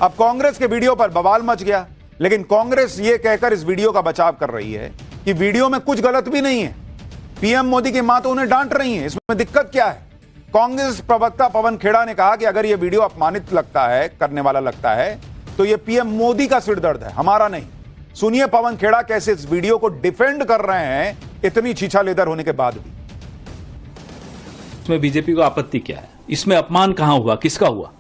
अब कांग्रेस के वीडियो पर बवाल मच गया, लेकिन कांग्रेस ये कहकर इस वीडियो का बचाव कर रही है कि वीडियो में कुछ गलत भी नहीं है, पीएम मोदी की मां तो उन्हें डांट रही है, इसमें दिक्कत क्या है। कांग्रेस प्रवक्ता पवन खेड़ा ने कहा कि अगर यह वीडियो अपमानित लगता है, करने वाला लगता है, तो यह पीएम मोदी का सिरदर्द है, हमारा नहीं। सुनिए पवन खेड़ा कैसे इस वीडियो को डिफेंड कर रहे हैं इतनी छीछालेदर होने के बाद भी। इसमें बीजेपी को आपत्ति क्या है? इसमें अपमान कहां हुआ, किसका हुआ?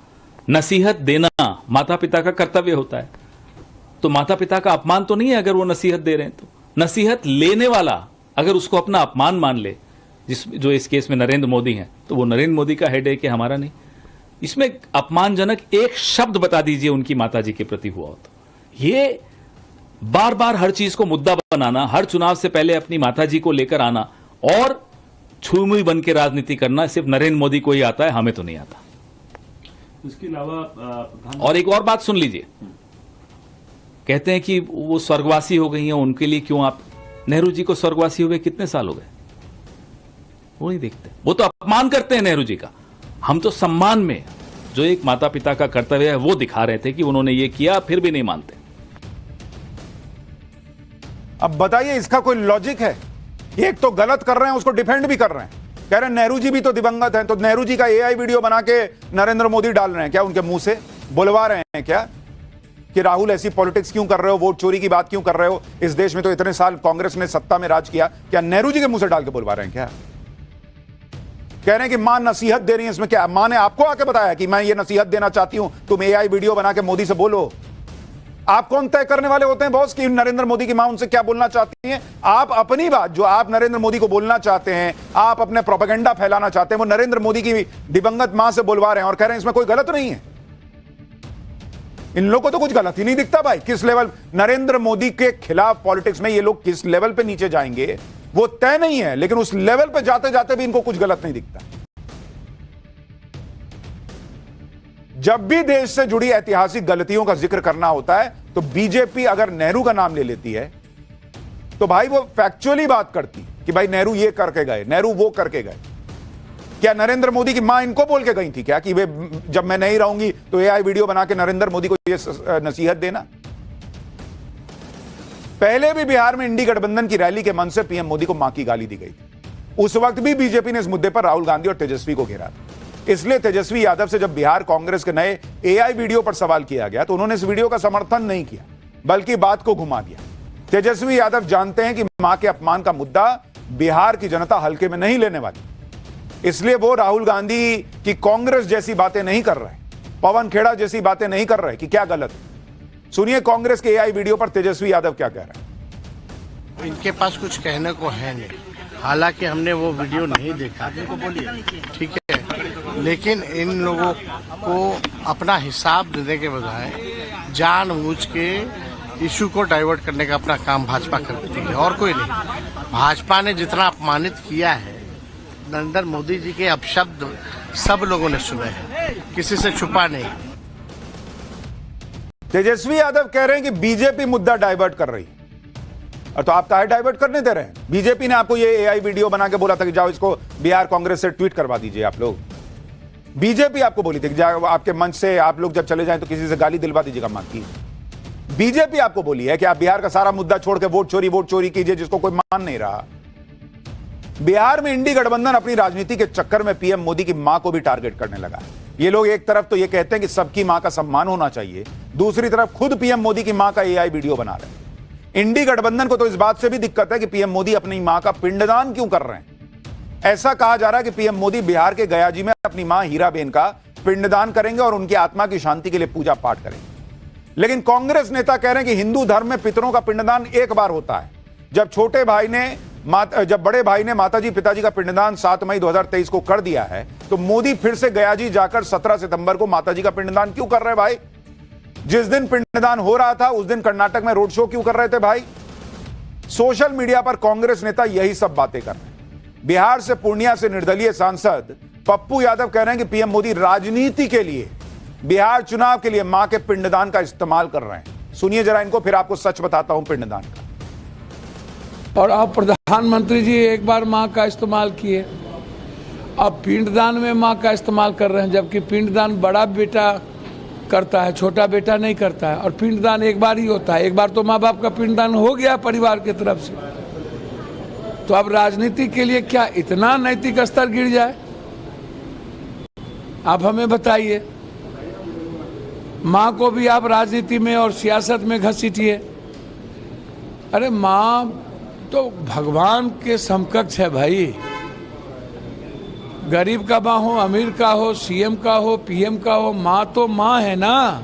नसीहत देना माता पिता का कर्तव्य होता है, तो माता पिता का अपमान तो नहीं है अगर वो नसीहत दे रहे हैं। तो नसीहत लेने वाला अगर उसको अपना अपमान मान ले, जो इस केस में नरेंद्र मोदी हैं, तो वो नरेंद्र मोदी का हेडेक है, हमारा नहीं। इसमें अपमानजनक एक शब्द बता दीजिए उनकी माताजी के प्रति हुआ हो तो। ये बार बार हर चीज को मुद्दा बनाना, हर चुनाव से पहले अपनी माताजी को लेकर आना और छुई बन के राजनीति करना सिर्फ नरेंद्र मोदी को ही आता है, हमें तो नहीं आता। इसके अलावा और एक और बात सुन लीजिए, कहते हैं कि वो स्वर्गवासी हो गई हैं, उनके लिए क्यों आप? नेहरू जी को स्वर्गवासी हुए कितने साल हो गए? वो नहीं देखते, वो तो अपमान करते हैं नेहरू जी का। हम तो सम्मान में जो एक माता पिता का कर्तव्य है वो दिखा रहे थे कि उन्होंने ये किया, फिर भी नहीं मानते। अब बताइए इसका कोई लॉजिक है? एक तो गलत कर रहे हैं, उसको डिफेंड भी कर रहे हैं, कह रहे हैं नेहरू जी भी तो दिवंगत हैं, तो नेहरू जी का एआई वीडियो बना के नरेंद्र मोदी डाल रहे हैं क्या? उनके मुंह से बुलवा रहे हैं क्या कि राहुल ऐसी पॉलिटिक्स क्यों कर रहे हो, वोट चोरी की बात क्यों कर रहे हो? इस देश में तो इतने साल कांग्रेस ने सत्ता में राज किया, क्या नेहरू जी के मुंह से डाल के बुलवा रहे हैं क्या? कह रहे हैं कि मां नसीहत दे रही है, इसमें क्या? मां ने आपको आके बताया कि मैं ये नसीहत देना चाहती हूं, तुम एआई वीडियो बना के मोदी से बोलो। आप कौन तय करने वाले होते हैं बॉस कि नरेंद्र मोदी की मां उनसे क्या बोलना चाहती हैं? आप अपनी बात जो आप नरेंद्र मोदी को बोलना चाहते हैं, आप अपने प्रोपेगेंडा फैलाना चाहते हैं, वो नरेंद्र मोदी की दिवंगत मां से बुलवा रहे हैं और कह रहे हैं इसमें कोई गलत नहीं है। इन लोगों को तो कुछ गलत ही नहीं दिखता भाई। किस लेवल नरेंद्र मोदी के खिलाफ पॉलिटिक्स में ये लोग किस लेवल पे नीचे जाएंगे वो तय नहीं है, लेकिन उस लेवल पे जाते जाते भी इनको कुछ गलत नहीं दिखता। जब भी देश से जुड़ी ऐतिहासिक गलतियों का जिक्र करना होता है तो बीजेपी अगर नेहरू का नाम ले लेती है तो भाई वो फैक्चुअली बात करती कि भाई नेहरू ये करके गए, नेहरू वो करके गए। क्या नरेंद्र मोदी की मां इनको बोल के गई थी क्या कि वे जब मैं नहीं रहूंगी तो एआई वीडियो बना के नरेंद्र मोदी को ये नसीहत देना? पहले भी बिहार में इंडी गठबंधन की रैली के मन से पीएम मोदी को मां की गाली दी गई थी। उस वक्त भी बीजेपी ने इस मुद्दे पर राहुल गांधी और तेजस्वी को घेरा था। इसलिए तेजस्वी यादव से जब बिहार कांग्रेस के नए एआई वीडियो पर सवाल किया गया तो उन्होंने इस वीडियो का समर्थन नहीं किया, बल्कि बात को घुमा दिया। तेजस्वी यादव जानते हैं कि मां के अपमान का मुद्दा बिहार की जनता हल्के में नहीं लेने वाली, इसलिए वो राहुल गांधी की कांग्रेस जैसी बातें नहीं कर रहे, पवन खेड़ा जैसी बातें नहीं कर रहे कि क्या गलत है। सुनिए कांग्रेस के एआई वीडियो पर तेजस्वी यादव क्या कह रहे हैं। इनके पास कुछ कहने को है नहीं, हालांकि हमने वो वीडियो नहीं देखा, ठीक है, लेकिन इन लोगों को अपना हिसाब देने के बजाय जानबूझ के इशू को डाइवर्ट करने का अपना काम भाजपा करती है और कोई नहीं। भाजपा ने जितना अपमानित किया है नरेंद्र मोदी जी के अपशब्द सब लोगों ने सुने हैं, किसी से छुपा नहीं। तेजस्वी यादव कह रहे हैं कि बीजेपी मुद्दा डाइवर्ट कर रही है, और तो आप काहे डाइवर्ट करने दे रहे हैं? बीजेपी ने आपको ये एआई वीडियो बना के बोला था कि जाओ इसको बिहार कांग्रेस से ट्वीट करवा दीजिए। आप लोग बीजेपी आपको बोली थी कि जाओ आपके मंच से आप लोग जब चले जाएं तो किसी से गाली दिलवा दीजिएगा मां की। बीजेपी आपको बोली है कि आप बिहार का सारा मुद्दा छोड़ के वोट चोरी कीजिए, जिसको कोई मान नहीं रहा। बिहार में इंडी गठबंधन अपनी राजनीति के चक्कर में पीएम मोदी की मां को भी टारगेट करने लगा है। ये लोग एक तरफ तो ये कहते हैं कि सबकी मां का सम्मान होना चाहिए, दूसरी तरफ खुद पीएम मोदी की मां का एआई वीडियो बना रहे हैं। इंडी गठबंधन को तो इस बात से भी दिक्कत है कि पीएम मोदी अपनी मां का पिंडदान क्यों कर रहे हैं। ऐसा कहा जा रहा है कि पीएम मोदी बिहार के गयाजी में अपनी मां हीराबेन का पिंडदान करेंगे और उनकी आत्मा की शांति के लिए पूजा पाठ करेंगे। लेकिन कांग्रेस नेता कह रहे हैं कि हिंदू धर्म में पितरों का पिंडदान एक बार होता है। जब बड़े भाई ने माताजी पिताजी का पिंडदान 7 मई 2023 को कर दिया है, तो मोदी फिर से गयाजी जाकर 17 सितंबर को माताजी का पिंडदान क्यों कर रहे भाई? जिस दिन पिंडदान हो रहा था उस दिन कर्नाटक में रोड शो क्यों कर रहे थे भाई? सोशल मीडिया पर कांग्रेस नेता यही सब बातें कर रहे हैं। बिहार से पूर्णिया से निर्दलीय सांसद पप्पू यादव कह रहे हैं कि पीएम मोदी राजनीति के लिए, बिहार चुनाव के लिए मां के पिंडदान का इस्तेमाल कर रहे हैं। सुनिए जरा इनको, फिर आपको सच बताता हूं पिंडदान का। और अब प्रधानमंत्री जी एक बार मां का इस्तेमाल किए, अब पिंडदान में मां का इस्तेमाल कर रहे हैं, जबकि पिंडदान बड़ा बेटा करता है, छोटा बेटा नहीं करता है। और पिंडदान एक बार ही होता है, एक बार तो माँ बाप का पिंडदान हो गया परिवार की तरफ से, तो अब राजनीति के लिए क्या इतना नैतिक स्तर गिर जाए? आप हमें बताइए। माँ को भी आप राजनीति में और सियासत में घसीटिए। अरे माँ तो भगवान के समकक्ष है भाई। गरीब का माँ हो, अमीर का हो, सीएम का हो, पीएम का हो, माँ तो माँ है ना।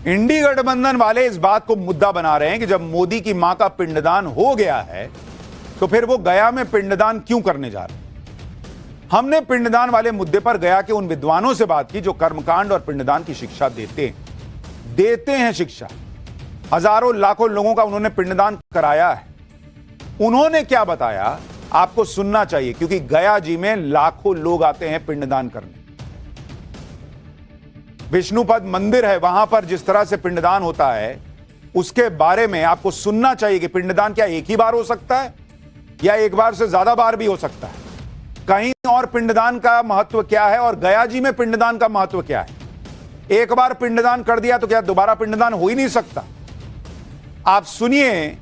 इंडी गठबंधन वाले इस बात को मुद्दा बना रहे हैं कि जब मोदी की मां का पिंडदान हो गया है तो फिर वो गया में पिंडदान क्यों करने जा रहे हैं। हमने पिंडदान वाले मुद्दे पर गया के उन विद्वानों से बात की जो कर्मकांड और पिंडदान की शिक्षा देते हैं शिक्षा। हजारों लाखों लोगों का उन्होंने पिंडदान कराया है। उन्होंने क्या बताया आपको सुनना चाहिए, क्योंकि गया जी में लाखों लोग आते हैं पिंडदान करने। विष्णुपद मंदिर है, वहां पर जिस तरह से पिंडदान होता है उसके बारे में आपको सुनना चाहिए कि पिंडदान क्या एक ही बार हो सकता है या एक बार से ज्यादा बार भी हो सकता है। कहीं और पिंडदान का महत्व क्या है और गया जी में पिंडदान का महत्व क्या है। एक बार पिंडदान कर दिया तो क्या दोबारा पिंडदान हो ही नहीं सकता। आप सुनिए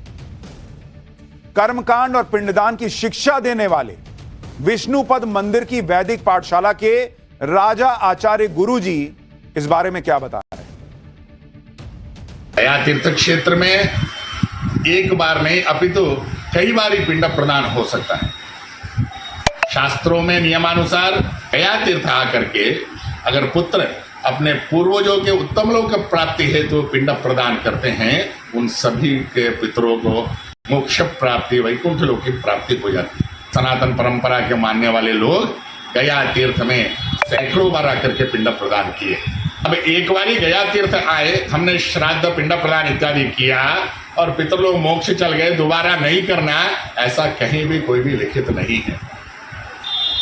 कर्मकांड और पिंडदान की शिक्षा देने वाले विष्णुपद मंदिर की वैदिक पाठशाला के राजा आचार्य गुरु जी इस बारे में क्या बता रहे हैं। गया तीर्थ क्षेत्र में एक बार नहीं अपितु कई बार ही पिंड प्रदान हो सकता है। शास्त्रों में नियमानुसार गया तीर्थ आकर के अगर पुत्र अपने पूर्वजों के उत्तम लोक की प्राप्ति हेतु पिंड प्रदान करते हैं, उन सभी के पितरों को मोक्ष प्राप्ति, वैकुंठ लोक की प्राप्ति हो जाती है। सनातन परंपरा के मानने वाले लोग गया तीर्थ में सैकड़ों बार आकर के पिंड प्रदान किए। अब एक बारी गया तीर्थ आए, हमने श्राद्ध पिंड प्रदान इत्यादि किया और पितरलोक मोक्ष चल गए, दोबारा नहीं करना, ऐसा कहीं भी कोई भी लिखित नहीं है।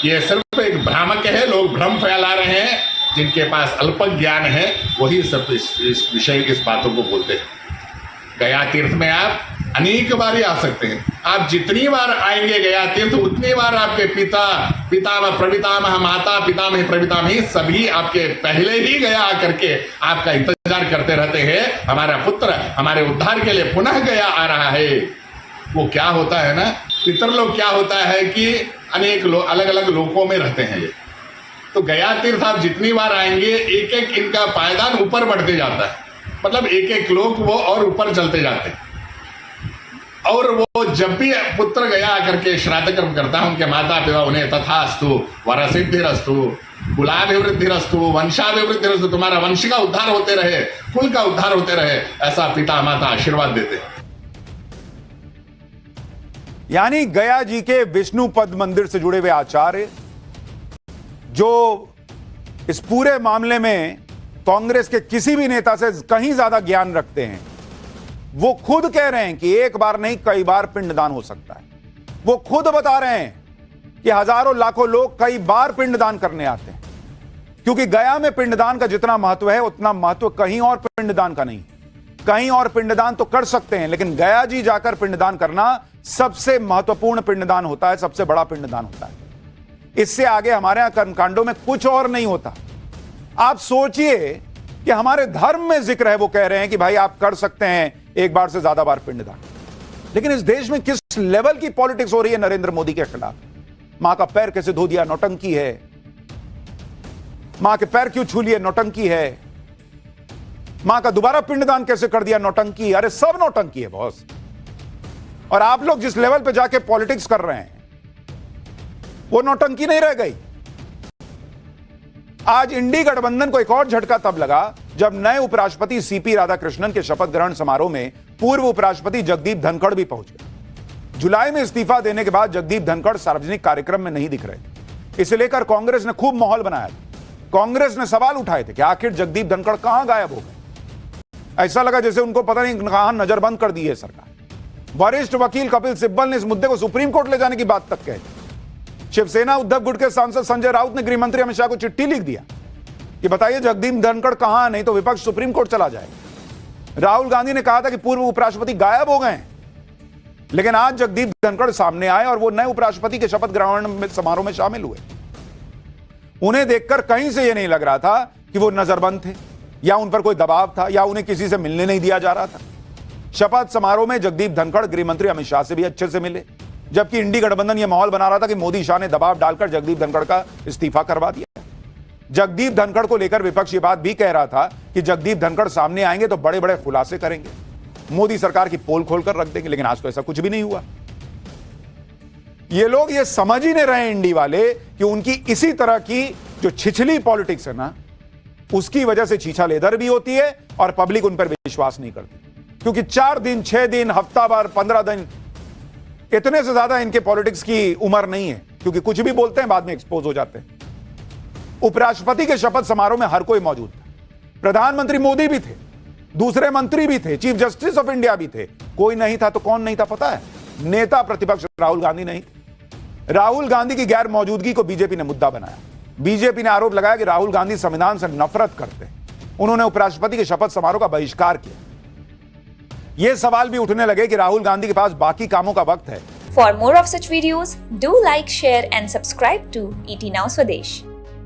ये सिर्फ एक भ्रामक है। लोग भ्रम फैला रहे हैं। जिनके पास अल्प ज्ञान है वही सब इस विषय इस बातों को बोलते हैं। गया तीर्थ में आप अनेक बार ही आ सकते हैं। आप जितनी बार आएंगे गया तीर्थ उतनी बार आपके पिता, पितामह, प्रपितामह, माता, पितामह, प्रपितामह सभी आपके पहले ही गया आकर के आपका इंतजार करते रहते हैं। हमारा पुत्र हमारे उद्धार के लिए पुनः गया आ रहा है। वो क्या होता है ना, पितरलोक क्या होता है कि अनेक लोग अलग अलग लोकों में रहते हैं। ये तो गया तीर्थ आप जितनी बार आएंगे एक एक इनका पायदान ऊपर बढ़ते जाता है। मतलब एक एक लोक वो और ऊपर चलते जाते हैं। और वो जब भी पुत्र गया आकर के श्राद्ध कर्म करता है, उनके माता पिता उन्हें तथास्तु वरसिद्धिरस्तु कुलाभिवृद्धिरस्तु वंशाभिवृद्धिरस्तु, तुम्हारा वंश का उद्धार होते रहे, कुल का उद्धार होते रहे, ऐसा पिता माता आशीर्वाद देते हैं। यानी गया जी के विष्णुपद मंदिर से जुड़े हुए आचार्य जो इस पूरे मामले में कांग्रेस के किसी भी नेता से कहीं ज्यादा ज्ञान रखते हैं, वो खुद कह रहे हैं कि एक बार नहीं कई बार पिंडदान हो सकता है। वो खुद बता रहे हैं कि हजारों लाखों लोग कई बार पिंडदान करने आते हैं, क्योंकि गया में पिंडदान का जितना महत्व है उतना महत्व कहीं और पिंडदान का नहीं। कहीं और पिंडदान तो कर सकते हैं, लेकिन गया जी जाकर पिंडदान करना सबसे महत्वपूर्ण पिंडदान होता है, सबसे बड़ा पिंडदान होता है। इससे आगे हमारे यहां कर्मकांडों में कुछ और नहीं होता। आप सोचिए कि हमारे धर्म में जिक्र है, वो कह रहे हैं कि भाई आप कर सकते हैं एक बार से ज्यादा बार पिंडदान। लेकिन इस देश में किस लेवल की पॉलिटिक्स हो रही है नरेंद्र मोदी के खिलाफ। मां का पैर कैसे धो दिया, नौटंकी है। मां के पैर क्यों छू लिए, नौटंकी है। मां का दोबारा पिंडदान कैसे कर दिया, नौटंकी। अरे सब नौटंकी है बॉस। और आप लोग जिस लेवल पे जाके पॉलिटिक्स कर रहे हैं वो नौटंकी नहीं रह गई। आज इंडी गठबंधन को एक और झटका तब लगा जब नए उपराष्ट्रपति सीपी राधाकृष्णन के शपथ ग्रहण समारोह में पूर्व उपराष्ट्रपति जगदीप धनखड़ भी पहुंच गए। जुलाई में इस्तीफा देने के बाद जगदीप धनखड़ सार्वजनिक कार्यक्रम में नहीं दिख रहे थे। इसे लेकर कांग्रेस ने खूब माहौल बनाया था। कांग्रेस ने सवाल उठाए थे कि आखिर जगदीप धनखड़ कहां गायब हो गए। ऐसा लगा जैसे उनको पता नहीं कहां नजरबंद कर दी है सरकार। वरिष्ठ वकील कपिल सिब्बल ने इस मुद्दे को सुप्रीम कोर्ट ले जाने की बात तक कही। शिवसेना उद्धव गुट के सांसद संजय राउत ने गृहमंत्री अमित शाह को चिट्ठी लिख दिया कि बताइए जगदीप धनखड़ कहां, नहीं तो विपक्ष सुप्रीम कोर्ट चला जाएगा। राहुल गांधी ने कहा था कि पूर्व उपराष्ट्रपति गायब हो गए, लेकिन आज जगदीप धनखड़ सामने आए और वो नए उपराष्ट्रपति के शपथ ग्रहण समारोह में शामिल हुए। उन्हें देखकर कहीं से यह नहीं लग रहा था कि वो नजरबंद थे या उन पर कोई दबाव था या उन्हें किसी से मिलने नहीं दिया जा रहा था। शपथ समारोह में जगदीप धनखड़ गृह मंत्री अमित शाह से भी अच्छे से मिले, जबकि इंडी गठबंधन यह माहौल बना रहा था कि मोदी शाह ने दबाव डालकर जगदीप धनखड़ का इस्तीफा करवा दिया। जगदीप धनखड़ को लेकर विपक्ष ये बात भी कह रहा था कि जगदीप धनखड़ सामने आएंगे तो बड़े बड़े खुलासे करेंगे, मोदी सरकार की पोल खोलकर रख देंगे, लेकिन आज तो ऐसा कुछ भी नहीं हुआ। ये लोग ये समझ ही नहीं रहे इंडी वाले कि उनकी इसी तरह की जो छिछली पॉलिटिक्स है ना, उसकी वजह से छीछा लेदर भी होती है और पब्लिक उन पर विश्वास नहीं करती, क्योंकि 4 दिन 6 दिन हफ्ता भर 15 दिन इतने से ज्यादा इनके पॉलिटिक्स की उम्र नहीं है, क्योंकि कुछ भी बोलते हैं बाद में एक्सपोज हो जाते हैं। उपराष्ट्रपति के शपथ समारोह में हर कोई मौजूद था, प्रधानमंत्री मोदी भी थे, दूसरे मंत्री भी थे, चीफ जस्टिस ऑफ इंडिया भी थे। कोई नहीं था तो कौन नहीं था पता है? नेता प्रतिपक्ष राहुल गांधी नहीं थे। राहुल गांधी की गैर मौजूदगी को बीजेपी ने मुद्दा बनाया। बीजेपी ने आरोप लगाया कि राहुल गांधी संविधान से नफरत करते हैं। उन्होंने उपराष्ट्रपति के शपथ समारोह का बहिष्कार किया। यह सवाल भी उठने लगे कि राहुल गांधी के पास बाकी कामों का वक्त है। For more of such videos, do like, share and subscribe to ET Now Swadesh.